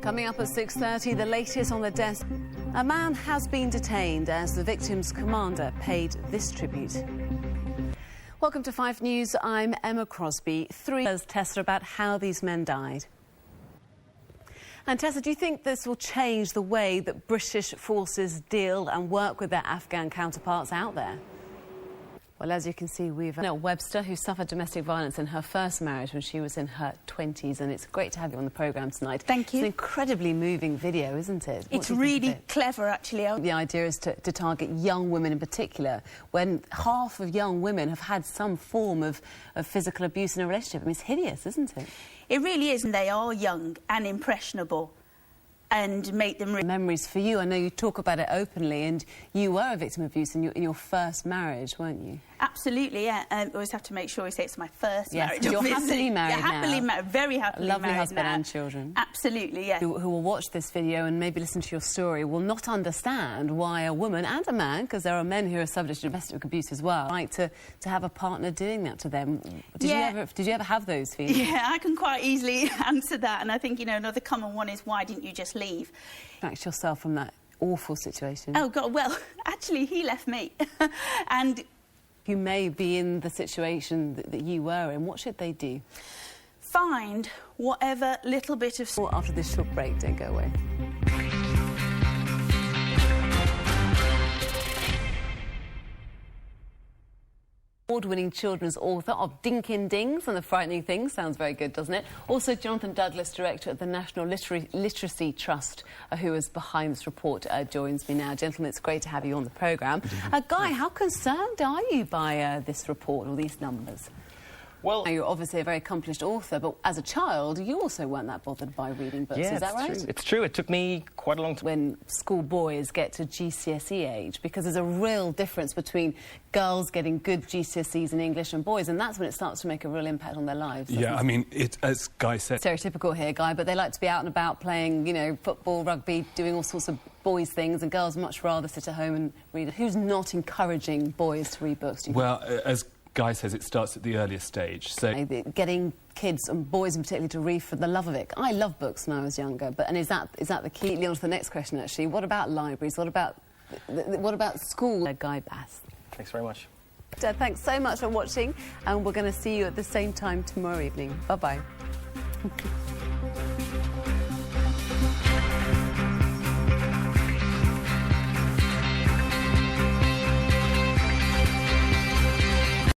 Coming up at 6:30, the latest on the death. A man has been detained as the victim's commander paid this tribute. Welcome to 5 News. I'm Emma Crosby. 3 years, Tessa, about how these men died. And Tessa, do you think this will change the way that British forces deal and work with their Afghan counterparts out there? Well, as you can see, we've Webster, who suffered domestic violence in her first marriage when she was in her 20s, and it's great to have you on the programme tonight. Thank you. It's an incredibly moving video, isn't it? It's really clever, actually. The idea is to target young women in particular, when half of young women have had some form of physical abuse in a relationship. I mean, it's hideous, isn't it? It really is, and they are young and impressionable, and make them... Memories for you. I know you talk about it openly, and you were a victim of abuse in your first marriage, weren't you? Absolutely, yeah. I always have to make sure we say it's my first marriage. You're happily married now. Happily married, very happily married. Lovely husband now. And children. Absolutely, yeah. Who will watch this video and maybe listen to your story will not understand why a woman and a man, because there are men who are subject to domestic abuse as well, like to have a partner doing that to them. Did you ever have those feelings? Yeah, I can quite easily answer that, and I think, you know, another common one is, why didn't you just leave? Back yourself from that awful situation. Oh, God, well, actually, he left me. And... You may be in the situation that you were in. What should they do? Find whatever little bit of... After this short break, don't go away. Award-winning children's author of Dinkin' Dings and the Frightening Things. Sounds very good, doesn't it? Also, Jonathan Douglas, director of the National Literacy Trust, who is behind this report, joins me now. Gentlemen, it's great to have you on the programme. Guy, how concerned are you by this report or these numbers? Well, now, you're obviously a very accomplished author, but as a child, you also weren't that bothered by reading books, is that right? True. It's true. It took me quite a long time. When school boys get to GCSE age, because there's a real difference between girls getting good GCSEs in English and boys, and that's when it starts to make a real impact on their lives. Yeah, I mean, as Guy said... Stereotypical here, Guy, but they like to be out and about playing, you know, football, rugby, doing all sorts of boys' things, and girls much rather sit at home and read. Who's not encouraging boys to read books, do you think? Well, as Guy says, it starts at the earliest stage. So getting kids and boys in particular to read for the love of it. I loved books when I was younger, but is that the key? On to the next question, actually. What about libraries? What about school? Guy Bass. Thanks very much. Thanks so much for watching, and we're going to see you at the same time tomorrow evening. Bye-bye.